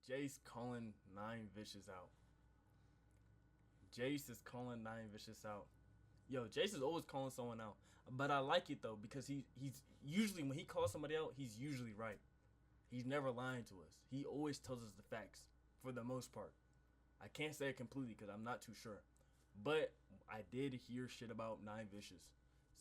Jace calling Nine Vicious out. Jace is calling Nine Vicious out. Yo, Jace is always calling someone out. But I like it though because he's usually when he calls somebody out, he's usually right. He's never lying to us. He always tells us the facts for the most part. I can't say it completely because I'm not too sure. But I did hear shit about Nine Vicious.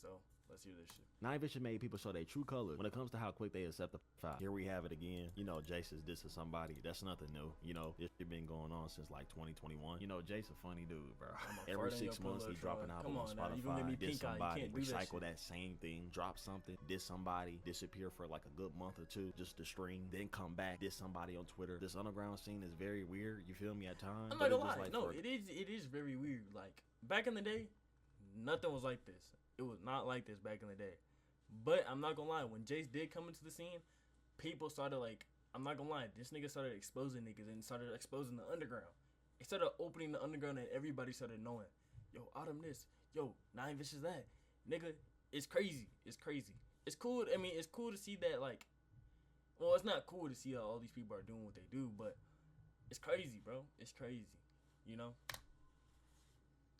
So let's hear this shit. Nine Vicious made people show their true colors when it comes to how quick they accept the foul. Here we have it again. You know, Jace is dissing somebody. That's nothing new. You know, this shit been going on since like 2021. You know, Jace a funny dude, bro. Every 6 months he drop an album on Spotify, diss somebody, recycle that same thing, drop something, diss somebody, disappear for like a good month or two just to stream, then come back, diss somebody on Twitter. This underground scene is very weird. You feel me at times? I'm not gonna lie. Like no, it is very weird. Like back in the day, nothing was like this. It was not like this back in the day. But I'm not gonna lie, when Jace did come into the scene, people started like, I'm not gonna lie, this nigga started exposing niggas and started exposing the underground. It started opening the underground and everybody started knowing, yo, Autumn this, yo, Nine Vicious that. Nigga, it's crazy. It's crazy. It's cool. I mean, it's cool to see that, like, well, it's not cool to see how all these people are doing what they do, but it's crazy, bro. It's crazy, you know?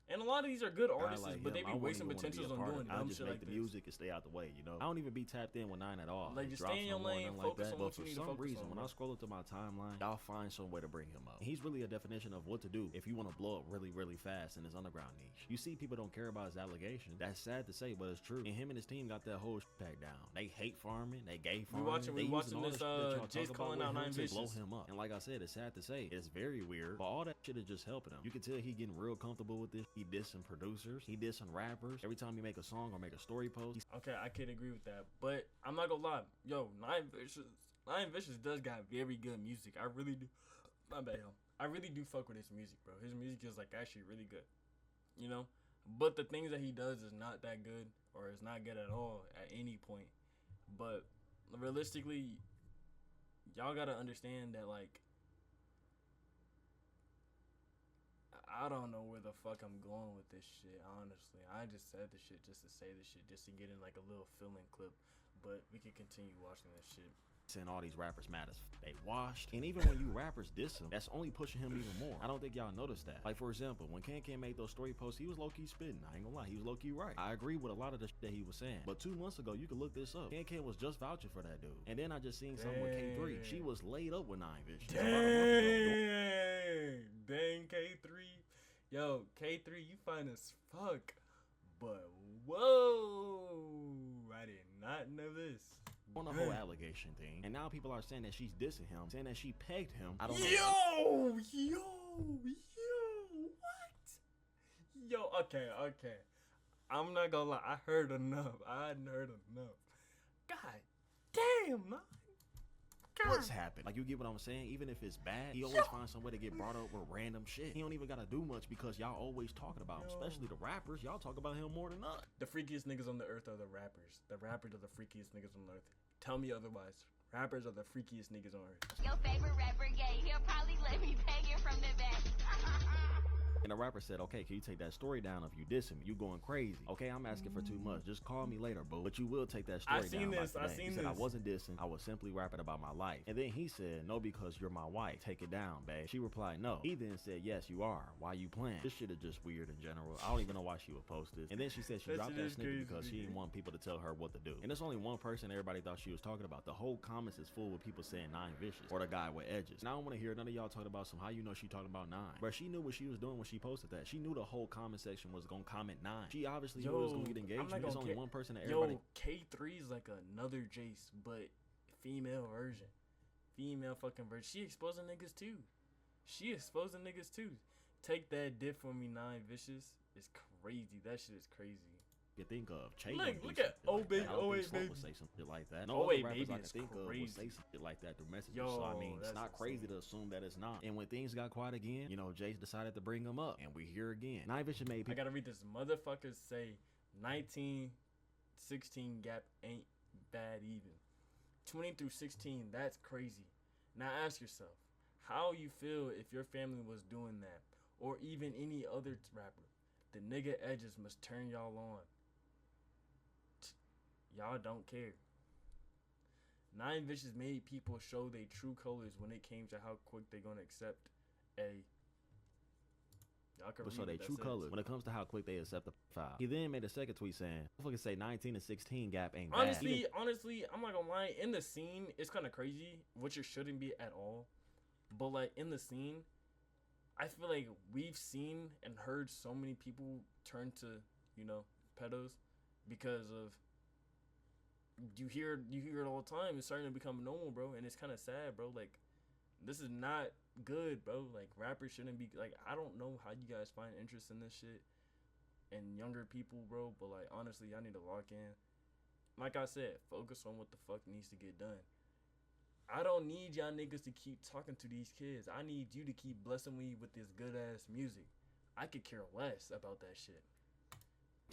And a lot of these are good artists, but they be wasting potentials on doing dumb shit like this. The music and stay out the way, you know. I don't even be tapped in with Nine at all. Like, just stay in your lane, focus on what you need to focus on. But for some reason, when I scroll up to my timeline, y'all find some way to bring him up. And he's really a definition of what to do if you want to blow up really, really fast in his underground niche. You see people don't care about his allegations. That's sad to say, but it's true. And him and his team got that whole shit packed down. They hate farming. They gay farming. We watching this Jace calling out Nine Vicious. Blow him up. And like I said, it's sad to say. It's very weird. But all that shit is just helping him. You can tell he getting real comfortable with this. He dissing producers. He did some rappers. Every time he make a song or make a story post. Okay, I can agree with that. But I'm not gonna lie. Yo, Nine Vicious does got very good music. I really do. My bad, yo. I really do fuck with his music, bro. His music is like actually really good. You know? But the things that he does is not that good or is not good at all at any point. But realistically, y'all gotta understand that, like, I don't know where the fuck I'm going with this shit, honestly. I just said this shit just to say this shit, just to get in like a little fill-in clip. But we can continue watching this shit. And all these rappers mad as they washed. And even when you rappers diss him, that's only pushing him even more. I don't think y'all noticed that. Like, for example, when Can made those story posts, he was low-key spitting. I ain't gonna lie, he was low-key right. I agree with a lot of the shit that he was saying. But 2 months ago, you could look this up. Can was just vouching for that dude. And then I just seen something with K3. She was laid up with Nine Vicious. Dang, K3. Yo, K3, you fine as fuck. But whoa, I did not know this. On the whole allegation thing, and now people are saying that she's dissing him, saying that she pegged him. I don't know. Yo, what? Yo, okay. I'm not gonna lie, I heard enough. I hadn't heard enough. God damn, man. What's happened? Like, you get what I'm saying? Even if it's bad, he always finds some way to get brought up with random shit. He don't even gotta do much because y'all always talking about him, especially the rappers. Y'all talk about him more than us. The freakiest niggas on the earth are the rappers. The rappers are the freakiest niggas on the earth. Tell me otherwise. Rappers are the freakiest niggas on earth. Your favorite rapper gay. He'll probably let me peg it from the back. And the rapper said, okay, can you take that story down if you dissing me? You going crazy. Okay, I'm asking for too much. Just call me later, boo. But you will take that story down. I seen He said, this. I wasn't dissing. I was simply rapping about my life. And then he said, no, because you're my wife. Take it down, babe. She replied, no. He then said, yes, you are. Why you playing? This shit is just weird in general. I don't even know why she would post this. And then she said she dropped that snippet because she didn't want people to tell her what to do. And there's only one person everybody thought she was talking about. The whole comments is full with people saying Nine Vicious or the guy with edges. Now I don't want to hear none of y'all talking about some how you know she talking about Nine. But she knew what she was doing when she posted that. She knew the whole comment section was gonna comment Nine. She obviously knew it was gonna get engagement. There's only one person that everybody. Yo, K3 is like another Jace, but female version. Female fucking version. She exposing niggas too. Take that dip from me, Nine Vicious. It's crazy. That shit is crazy. You think of Chase. Look at Wait Baby. Would say some shit like that. No other Baby rappers I can is think of would say some shit like that through messages. So I mean, it's not crazy to assume that it's not. And when things got quiet again, you know, Jace decided to bring him up, and we here again. Nine Vicious made people. I gotta read this. Motherfuckers say 19-16 gap ain't bad even. 20 through 16, that's crazy. Now ask yourself, how you feel if your family was doing that, or even any other rapper? The nigga edges must turn y'all on. Y'all don't care. Nine Vicious made people show their true colors when it came to how quick they gonna accept a. Y'all can But read so it, they that's true it. colors when it comes to how quick they accept the file. He then made a second tweet saying, "Fucking say 19 to 16 gap ain't bad." Honestly, I'm not gonna lie. In the scene, it's kind of crazy, which it shouldn't be at all. But like in the scene, I feel like we've seen and heard so many people turn to, pedos because of. You hear it all the time. It's starting to become normal, bro, and it's kind of sad, bro. Like, this is not good, bro. Like, rappers shouldn't be like. I don't know how you guys find interest in this shit, and younger people, bro. But like, honestly, y'all need to lock in. Like I said, focus on what the fuck needs to get done. I don't need y'all niggas to keep talking to these kids. I need you to keep blessing me with this good ass music. I could care less about that shit.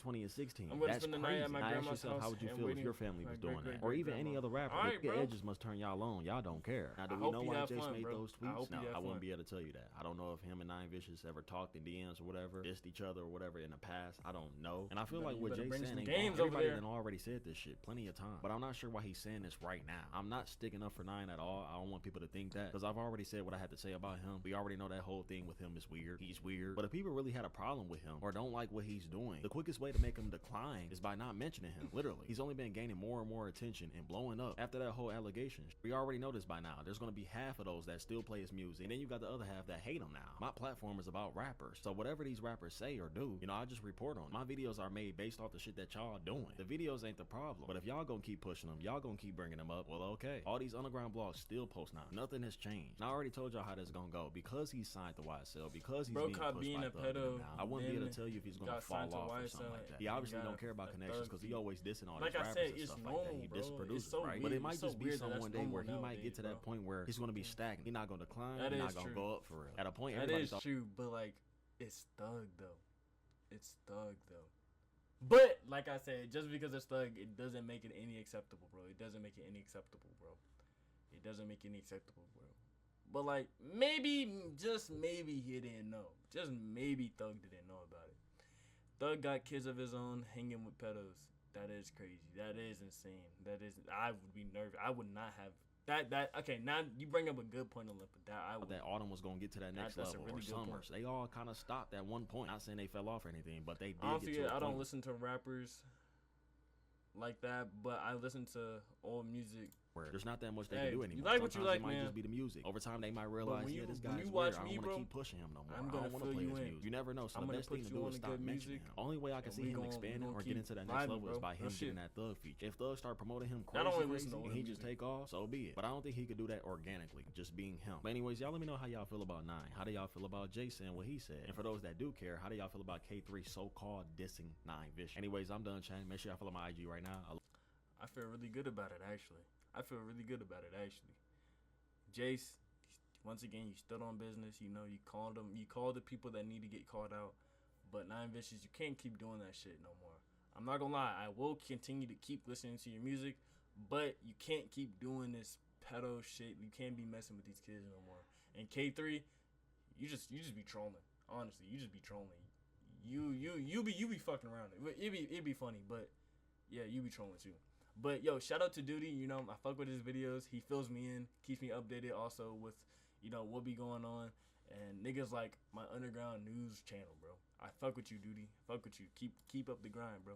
20 and 16. I'm gonna That's spend the crazy. night at my Now ask grandma's yourself, house how would you and feel if waiting your family for was my doing that? great, Or great, even any grandma. other rapper. All right, The bro. edges must turn y'all on. Y'all don't care. Now, do I we hope know you why have Jace fun, made bro. those I tweets? hope you No, have I wouldn't fun. be able to tell you that. I don't know if him and Nine Vicious ever talked in DMs or whatever, dissed each other or whatever in the past. I don't know. And I feel like You what better Jace bring saying some ain't games wrong. over Everybody there. done already said this shit plenty of times. But I'm not sure why he's saying this right now. I'm not sticking up for Nine at all. I don't want people to think that, because I've already said what I had to say about him. We already know that whole thing with him is weird. He's weird. But if people really had a problem with him or don't like what he's doing, the quickest way to make him decline is by not mentioning him. Literally. He's only been gaining more and more attention and blowing up after that whole allegation. We already know this by now. There's going to be half of those that still play his music, and then you got the other half that hate him now. My platform is about rappers, so whatever these rappers say or do, I just report on it. My videos are made based off the shit that y'all doing. The videos ain't the problem, but if y'all gonna keep pushing them, y'all gonna keep bringing them up, well, okay. All these underground blogs still post now. Nothing has changed. And I already told y'all how this gonna go. Because he's signed to YSL, because he's Bro being caught pushed being by a Thug and them pedo, now, I wouldn't be able to then tell you if he's gonna got fall signed to off or YSL something like that. and He obviously got don't care about a connections Thug because he feat. always dissing all Like these I rappers said, and it's stuff like that. normal, He bro. diss producers, It's so right? weird. But it might It's so just be weird that some that's one day where he normal might get to nowadays, that point where he's gonna be stagnant. He's not gonna decline. That He's is not gonna true. go up for real. At a point, That everybody is thought true, but like, it's Thug though. It's Thug though. But like I said, just because it's Thug, it doesn't make it any acceptable, bro. It doesn't make it any acceptable, bro. It doesn't make it any acceptable, bro. But like, maybe, just maybe he didn't know. Just maybe Thug didn't know about it. Thug got kids of his own hanging with pedos. That is crazy. That is insane. That is. I would be nervous. I would not have. Okay, now you bring up a good point, Olympic. that Autumn was gonna get to that next that's a level, really or good Summer. point. So they all kind of stopped at one point. Not saying they fell off or anything, but they did Honestly, get to a I point. don't listen to rappers like that, but I listen to old music. Where there's not that much they Hey, can do you anymore. like what you Sometimes like, it might man. just be the music. Over time, they might realize, when yeah, you- this when guy's you weird. watch I me, don't want bro, to keep pushing him no more. I'm I gonna don't want to fill play you his in. music. You never know. So I'm the gonna best put thing to you do on is a stop good mentioning music, him. Only way I can and see we him gon- expanding we or gon' getting keep to that next vibing, level is bro. by him Real getting shit. that Thug feature. If Thug start promoting him I don't crazy, even listen to and older he just music. take off, so be it. But I don't think he could do that organically, just being him. But anyways, y'all let me know how y'all feel about Nine. How do y'all feel about Jace and what he said? And for those that do care, how do y'all feel about K3 so-called dissing Nine Vicious? Anyways, I'm done chatting. Make sure y'all follow my IG right now. I feel really good about it, actually. Jace, once again, you stood on business. You called them. You called the people that need to get called out. But Nine Vicious, you can't keep doing that shit no more. I'm not gonna lie. I will continue to keep listening to your music, but you can't keep doing this pedo shit. You can't be messing with these kids no more. And K3, you just be trolling. Honestly, you just be trolling. You be fucking around. It'd be funny, but yeah, you be trolling too. But yo, shout out to Duty. I fuck with his videos. He fills me in, keeps me updated also with, what be going on. And niggas like my underground news channel, bro. I fuck with you, Duty. Fuck with you. Keep up the grind, bro.